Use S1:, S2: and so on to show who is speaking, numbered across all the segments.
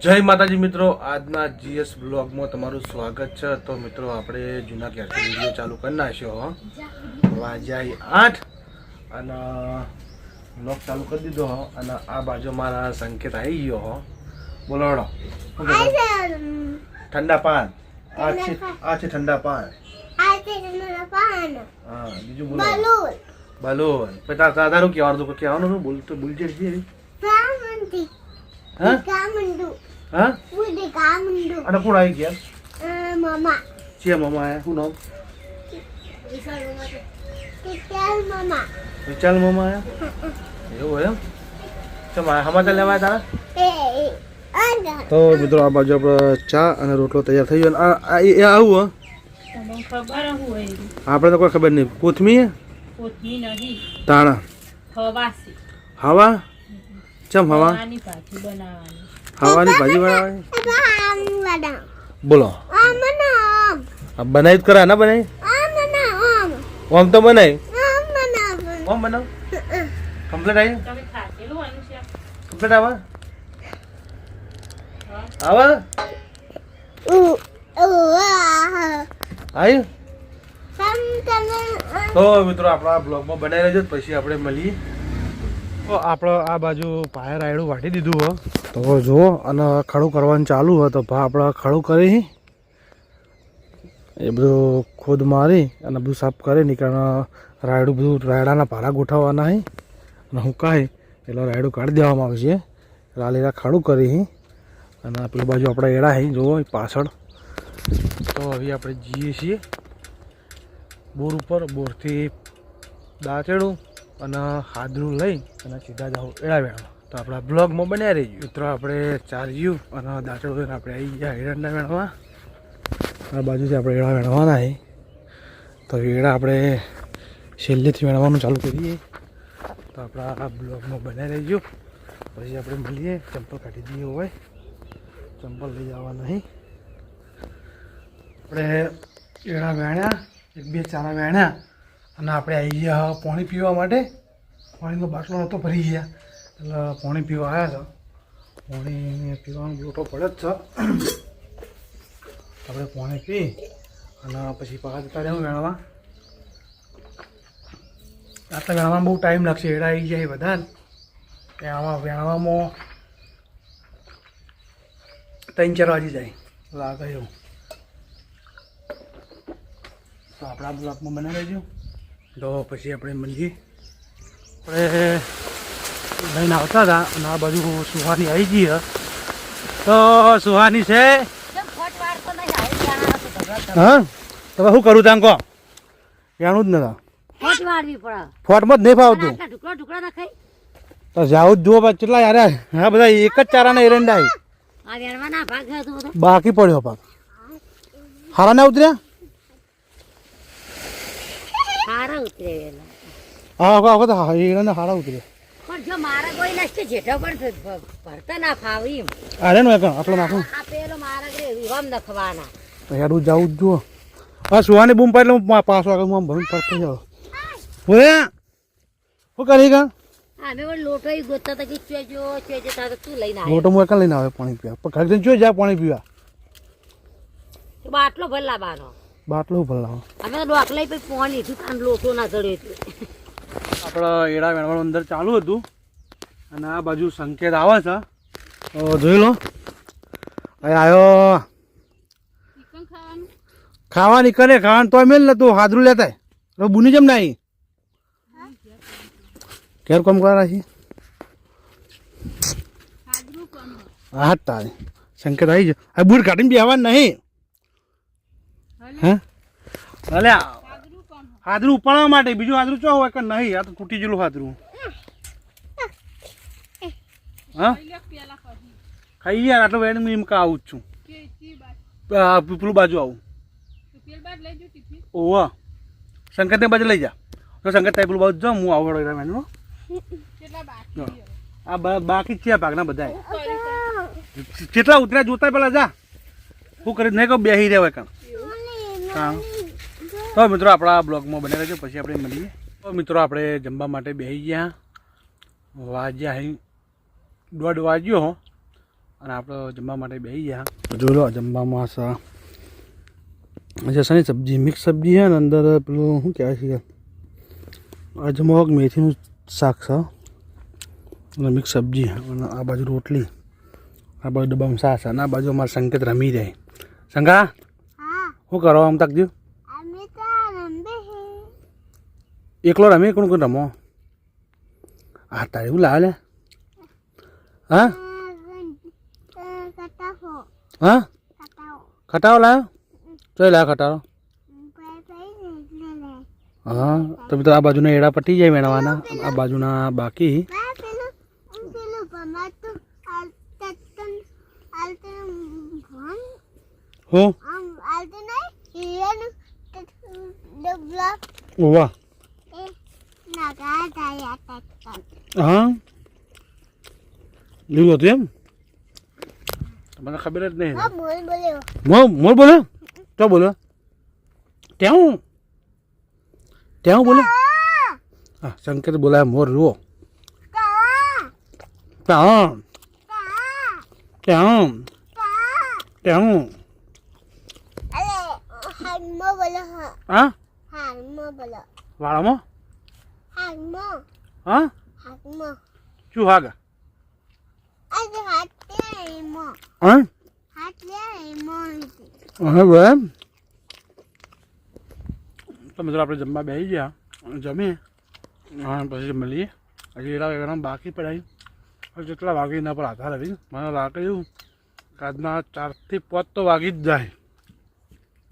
S1: જય માતાજી મિત્રો, આજના જીએસ બ્લોગમાં તમારું સ્વાગત છે। તો મિત્રો આપણે જૂના ક્યારથી વિડીયો ચાલુ કરી નાખ્યો, વાગ્યા 8 અને બ્લોગ ચાલુ કરી દીધો। અને આ બાજુ મારા સંકેત આવી ગયો, બોલો ઠંડા પાન, આ છે ઠંડા પાન, હા બીજું બોલો બલૂન। પછી તારું કહેવાનું બોલતો ભૂલી જશે। હા હા અને કોણ આવી ગયા? મામા છે, મામા આયા। શું નામ? વિશાલ મામા આયા। એવું એમ? સમાચાર લેવા તારા? તો મિત્રો આ બાજુ આપણે ચા અને રોટલો તૈયાર થઈ ગયો। આવું આપણે તો કોઈ ખબર નહીં। કોથમી તાણા હવા ચમ હવા હવાની ભાજી બનાવે। બોલો બનાવી જ કરા ના બનાવી? ઓમ તો બનાવી, ઓમ બનાવ કમ્પ્લીટ આવી, કમ્પ્લીટ આવે આવે આવ્યું। તો મિત્રો આપણા બ્લોગમાં બનાવી રહેજો, પછી આપણે મળીએ। તો આપણે આ બાજુ પાયર રાયડું વાટી દીધું હો, તો જુઓ અને ખડું કરવાનું ચાલુ હોય। તો આપણે ખડું કરી એ બધું ખોદ મારી અને બધું સાફ કરી નીકળ રાયડું બધું રાયડાના પારા ગોઠવવાના છે અને હુકાય એટલે રાયડું કાઢી દેવામાં આવશે। લાલીરા ખડું કરી અને પેલી બાજુ આપણે એડા છે જુઓ પાછળ। તો હવે આપણે જઈએ છીએ બોર ઉપર, બોરથી દાંતેડું અને હાદરું લઈ અને સીધા જાઓ એડા વેણવા। તો આપણા બ્લોગમાં બન્યા રહીએ મિત્રો। આપણે ચાર્યું અને દાંતેડું લઈને આપણે આવી ગયા એડા વેણવા। આ બાજુથી આપણે એડા વેણવાના છે, તો એડા આપણે છેલ્લેથી વેણવાનું ચાલુ કરીએ। તો આપણા આ બ્લોગમાં બન્યા રહીજો, પછી આપણે મળીએ। ચંપલ કાઢી દઈએ હોય, ચંપલ લઈ જવા નહીં। આપણે એડા વેણ્યા, એક બે ચારા વેણ્યા અને આપણે આવી ગયા પાણી પીવા માટે। પાણીનો બાટલો નહોતો ભરી ગયા એટલે પાણી પીવા આવ્યા છે। પાણી પીવાનો લોટો પડે જ છે, આપણે પાણી પી અને પછી પાછા જતા રહેવું વેણવા। આટલા વેણવામાં બહુ ટાઈમ લાગશે, એડા આવી જાય બધા આમાં વેણવામાં 3-4 વાગી જાય લાગે એવું। તો આપણા બ્લોગમાં બનાવી લેજો, તો પછી આપણે મળીએ। આપણે લઈને આવતા હતા અને આ બાજુ સુહાની આવી ગઈ। તો સુહાની છે, હા તમે શું કરું ત્યાં કહો? જાણું જ નતા, ફોટમાં જ નહીં ફાવતું તો જાવું જ જુઓ કેટલા યાર। હા બધા એક જ ચારાના એરંડા બાકી પડ્યો પાક હારા ના ઉતર્યા। હા વખત એરંડા હારા ઉતર્યા। અરે નો આટલો નાખું હેડું જવું જ જુઓ। હા સુહાની બૂમ પાડે એટલે પાછો આગળ હું ભરું પડતો જાઉં। શું કરી કા લોટો હું એક લઈને આવે પાણી પીવા, પણ ઘરે જોઈ જાય પાણી પીવા
S2: બાટલો ભરલાવાનો,
S1: બાટલો ભરલાવો
S2: અમે તો ડોકલાઈ પછી પાણી લીધું કાન લોટો ના ચડ્યો એટલે
S1: આપણે એડા વેણવાનું અંદર ચાલુ હતું અને આ બાજુ સંકેત આવે છે, તો જોઈ લો। અહીં આવ્યો ખાવાની કરે, ખાવાનું તો મેલ નતું હાદરું લેતા બુની જેમ ના આવી ઘેર કોમ કરા છે। હા તારે સંકેત આવી જાય, આ બૂટ કાઢીને બી આવવાનું નહીં। હા ભલે હાદરું ઉપાડવા માટે, બીજું હાદરું ચો હોય કે નહીં? આ તો તૂટી ગયેલું હાદરું। હા ખાઈ યાર આટલો વેણ એમ કા આવું જ છું, પેલું બાજુ આવું। ઓવા સંકેતને બાજુ લઈ જા, તો સંકેત પેલું બાજુ જાઉં હું આવું વેણનો। આ બાકી છે ભાગના બધા કેટલા ઉતર્યા જોતા પેલા જા, શું કરી નહીં કહું બેસી રહ્યા કામ। હા તો મિત્રો આપણા બ્લોગમાં બને રહેજો, પછી આપણે મળીએ। તો મિત્રો આપણે જમવા માટે બેસી ગયા, વાગ્યા 1:30 વાગ્યો અને આપણે જમવા માટે બેસી ગયા. જોઈ લો જમવામાં જસાની સબ્જી મિક્સ સબ્જી છે ને અંદર પેલું શું કહેવાય છે અજમોગ મેથીનું શાક છે અને મિક્સ સબ્જી અને આ બાજુ રોટલી, આ બાજુ ડબ્બામાં સાસ અને આ બાજુ અમારા સંકેત રમી જાય. સંગા શું કરો આમ તકજો એકલો રમી કોણ કોણ રમો? હા તારે એવું લાવે લે. હા હા ખટાવો લાવ્યો? ચોય લાવ્યો ખટાવો? હા તો મિત્રો આ બાજુના એડા પટી જાય વેણવાના, આ બાજુના બાકી. હું વાહ હા લીલું હતું એમ? મને ખબર જ નહીં. મોર બોલ્યો? તો બોલ્યો ત્યાં ત્યાં બોલે? હા સંકેત બોલાય મોર જુઓ. ત્યાં ત્યાં ત્યાં હા વાળામાં હા શું હાગ હા એમ. તો મિત્રો આપણે જમવા બેસી ગયા, જમીએ પછી મળીએ. હજી એડા વેગણા બાકી પડાય જેટલા વાગી એના પર આધાર હતી. મને લાગે એવું કે આજના 4 થી 5 તો વાગી જ જાય.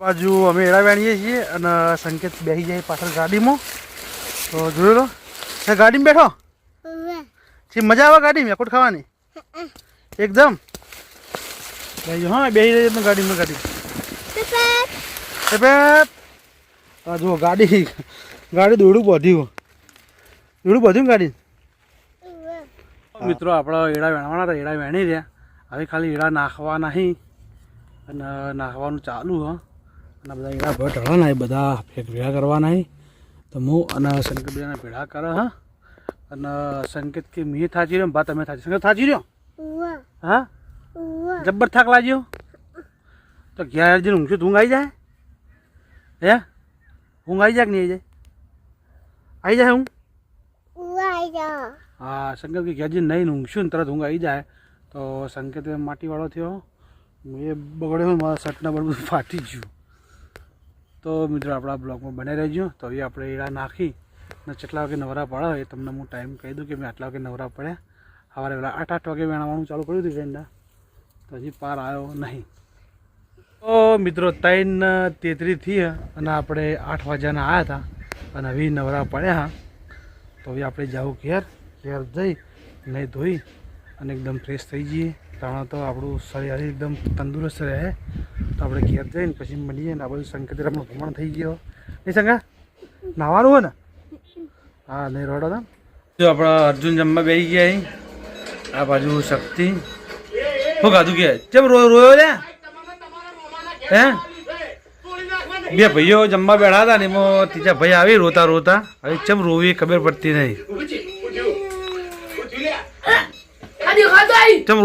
S1: બાજુ અમે એડા વેણીએ છીએ અને સંકેત બેસી જાય પાછળ ગાડીમાં. તો જોઈ લો ગાડીમાં બેઠો છે, મજા આવે ગાડીમાં એકોટ ખાવાની એકદમ. હા બેસી રહી ગાડીમાં ગાડી હા જુઓ ગાડી દોડું બધ્યું ગાડી. મિત્રો આપણા એડા વેણવાના હતા, એડા વેણી રહ્યા. હવે ખાલી એડા નાખવા નહીં અને નાખવાનું ચાલુ હ. અને બધા એડા ભેળા ના બધા ભેગા કરવાના નહીં. તો હું અને સંકેત બધાને ભેળા કરે હા. અને સંકેત કે મેં થાચી રહ્યો બા તમે થાચી. સંકેત થાચી રહ્યો? હા જબ્બર થાક લાગ્યો તો ઘેર જઈને ઊંઘશું ઊંઘ આવી જાય? હે ઊંઘ આવી જાય કે નહીં આવી જાય? હા સંકેત કે ઘેર જઈને નહીં ઊંઘશું ને તરત ઊંઘ આવી જાય. તો સંકેત માટીવાળો થયો, એ બગડ્યો, મારા શર્ટના બધું ફાટી ગયું. તો મિત્રો આપણા બ્લોગમાં બને રહેજો. તો હવે આપણે એડા નાખી ને કેટલા વાગે નવરા પડે એ તમને હું ટાઈમ કહી દઉં કે મેં આટલા વાગે નવરા પડ્યા. સવારે પેલા 8 વાગે વેણવાનું ચાલુ કર્યું હતું વેંડા, તો હજી પાર આવ્યો નહીં. તો મિત્રો 3:33 થઈ અને આપણે 8 વાગ્યાના આવ્યા હતા અને હવે નવરા પડ્યા. તો હવે આપણે જાવું ઘેર જઈ નહીં ધોઈ અને એકદમ ફ્રેશ થઈ જઈએ. કારણ તો આપણું શરીર એકદમ તંદુરસ્ત રહે. તો આપણે ઘેર જઈને પછી મળીએ ને આ બધું સંકેત આપણું ભ્રમણ થઈ ગયો નહીં સંગા? નાવાનું હોય ને? હા નહીં રોડો હતા. જો આપણા અર્જુન જમવા બેસી ગયા. આ બાજુ શક્તિ શું ખાધું કે કેમ રોયો લે? હે બે ભાઈઓ જમવા બેઠા હતા ને એમાં ત્રીજા ભાઈ આવી રોતા રોતા. હવે ચમ રોવી ખબર પડતી નહીં. ચમ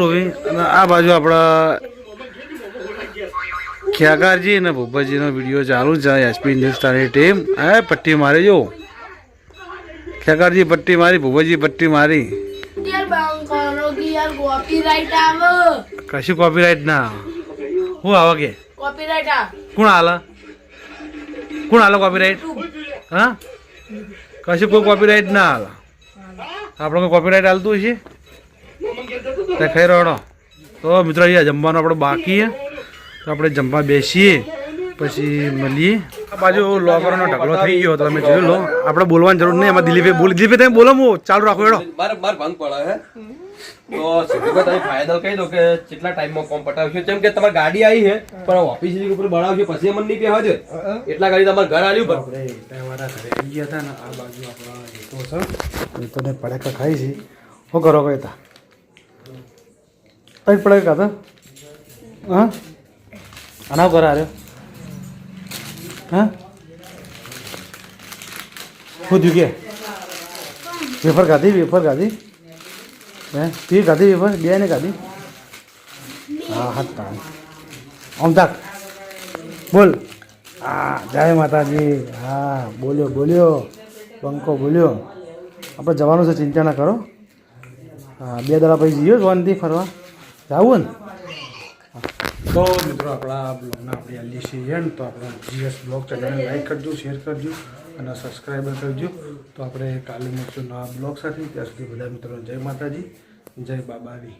S1: રોવી અને આ બાજુ આપણા ખ્યાગારજી અને ભૂપતજીનો વિડીયો ચાલુ છે. એસપી હિન્દુસ્તાની ટીમ હા પટ્ટી મારી જો. ખ્યાગારજી પટ્ટી મારી, ભૂપતજી પટ્ટી મારી. કશું કોપીરાઈટ ના શું આવે કે કોણ હાલે કોપીરાઈટ? હા કશું કોઈ કોપીરાઈટ ના હાલે. આપણે કોઈ કોપીરાઈટ હાલતું છે તે ખાઈ રહ્યો. તો મિત્રો અહીંયા જમવાનું આપણે બાકી તો આપણે જમવા બેસીએ પછી મળીએ. આ બાજુ લોગરનો ઢગલો થઈ ગયો તો તમે જોઈ લો. આપણે બોલવાની જરૂર નહીં. એમાં દિલીપે તમે બોલો હું ચાલુ રાખો એડો.
S3: મારે ભંગ પડે હે તો સીધું તમે ફાયદો કહી દો કે કેટલા ટાઈમમાં કોમ પટાવશો. જેમ કે તમારી ગાડી આવી છે પણ ઓફિસ ઉપર બનાવશે પછી મને નહીં પહેવા દે એટલા ગાડી તમારે ઘર આવ્યું પણ
S1: ગયા હતા ને. આ બાજુ આપણા જેતો છે તને પડાકા ખાઈ છે. શું કરો કઈ તા કઈ પડાકા ખાતા? હા આના ઘર આવ્યો હા શું થયું કે વેફર ખાધી? હે તી ખાધી પેપર બે ને ખાધી હા હા તાણ આમ તાક બોલ હા જય માતાજી હા બોલ્યો બંકો બોલ્યો આપણે જવાનું છે ચિંતા ના કરો હા 2 દાડા પછી જઈએ શાંતિ ફરવા જવું ને તો મિત્રો આપણા બ્લોગના આપણે આલી છીએ ને તો આપણા જીએસ બ્લોગ ચેનલને લાઈક કરજો શેર કરજો અને સબસ્ક્રાઈબર કરજો તો આપણે કાલે મળશું નવા બ્લોગ સાથે ત્યાં સુધી બધા મિત્રોને જય માતાજી જય બાબાની